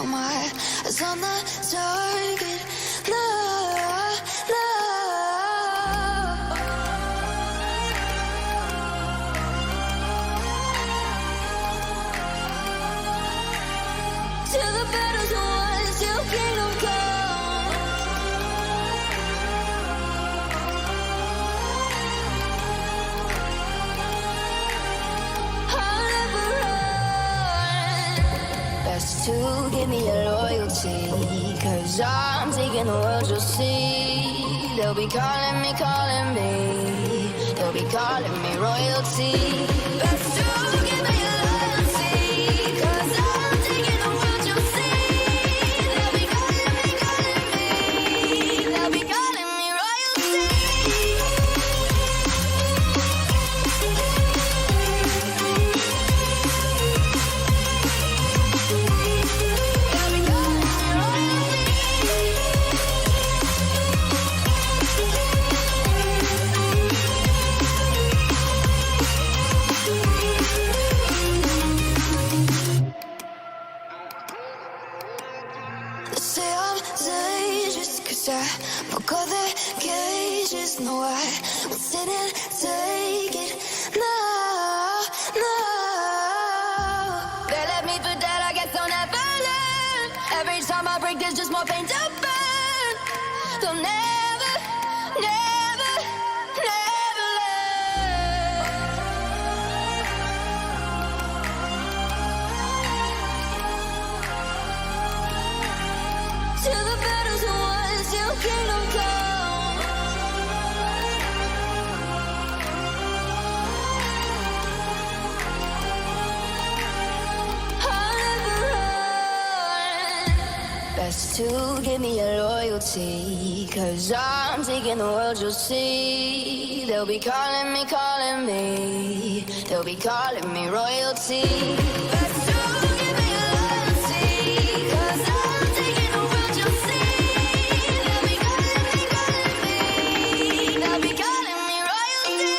got my eyes on the target. No, no. Till the battle's won, till kingdom come. I'll never run. Best to give me your loyalty, 'cause I'm taking the world, you'll see. They'll be calling me, they'll be calling me royalty. Best to give me your loyalty, 'cause I'm taking the world, you'll see. They'll be calling me, they'll be calling me royalty. They say I'm dangerous 'cause I broke all their cages. No, I won't sit and take it. No, no. They left me for dead, I guess I'll never learn. Every time I break, there's just more pain to burn. They'll never, never, never learn. Till the battle's won, till kingdom come. I'll never run. Best to give me your loyalty, 'cause I'm taking the world, you'll see. They'll be calling me, they'll be calling me royalty. Best to give me your loyalty, 'cause I'm taking the world, you'll see. They'll be calling me, they'll be calling me royalty.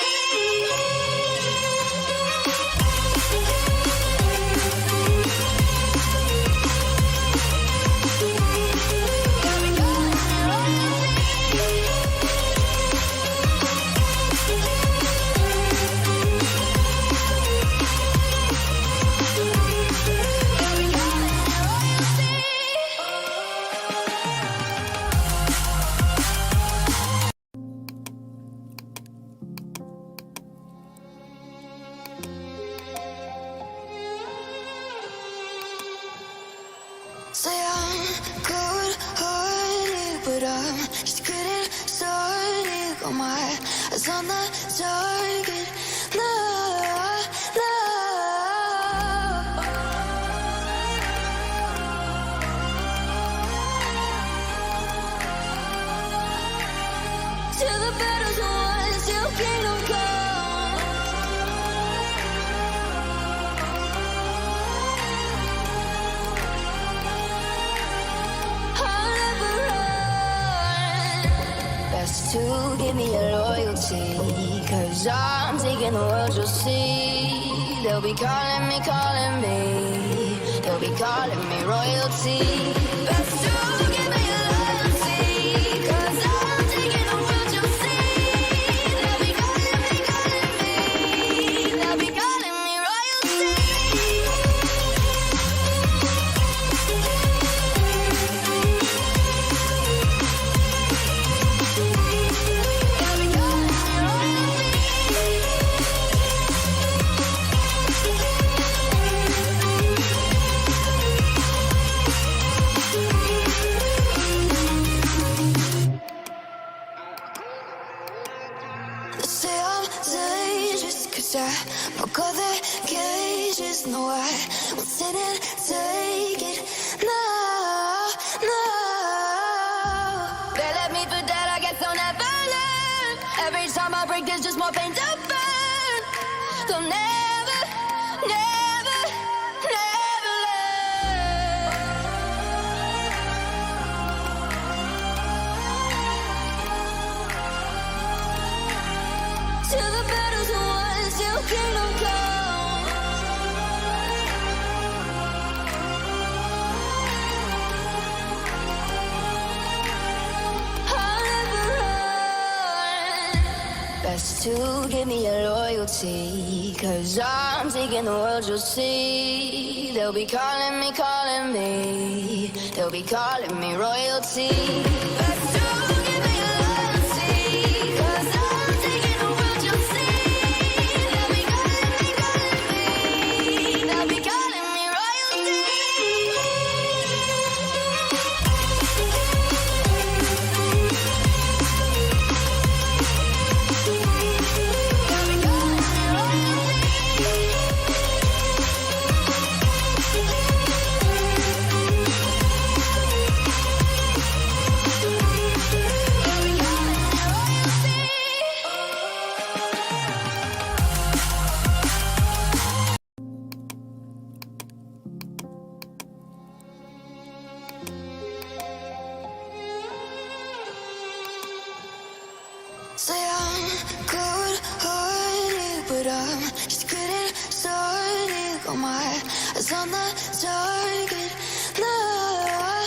Say I'm cold-hearted, but I'm just getting started. Got my eyes on the target. No, no. Till the battle's won, till kingdom come. I'll never run. Best to give me your loyalty, 'cause I'm taking the world, you'll see. They'll be calling me, they'll be calling me royalty. Best to give me your loyalty, 'cause I'm taking the world, you'll see. They'll be calling me, they'll be calling me royalty. They say I'm dangerous 'cause I broke all their cages. No, I won't sit and take it. No, no. They left me for dead, I guess I'll never learn. Every time I break, there's just more pain to burn. They'll never, never, never learn. Till the battle's won, till kingdom come. Best to give me your loyalty, 'cause I'm taking the world, you'll see. They'll be calling me, calling me. They'll be calling me royalty. Best to give me your loyalty, 'cause I'm taking the world, you'll see. They'll be calling me, calling me. They'll be calling me royalty. Say I'm cold-hearted, but I'm just getting started. Got my eyes on the target now.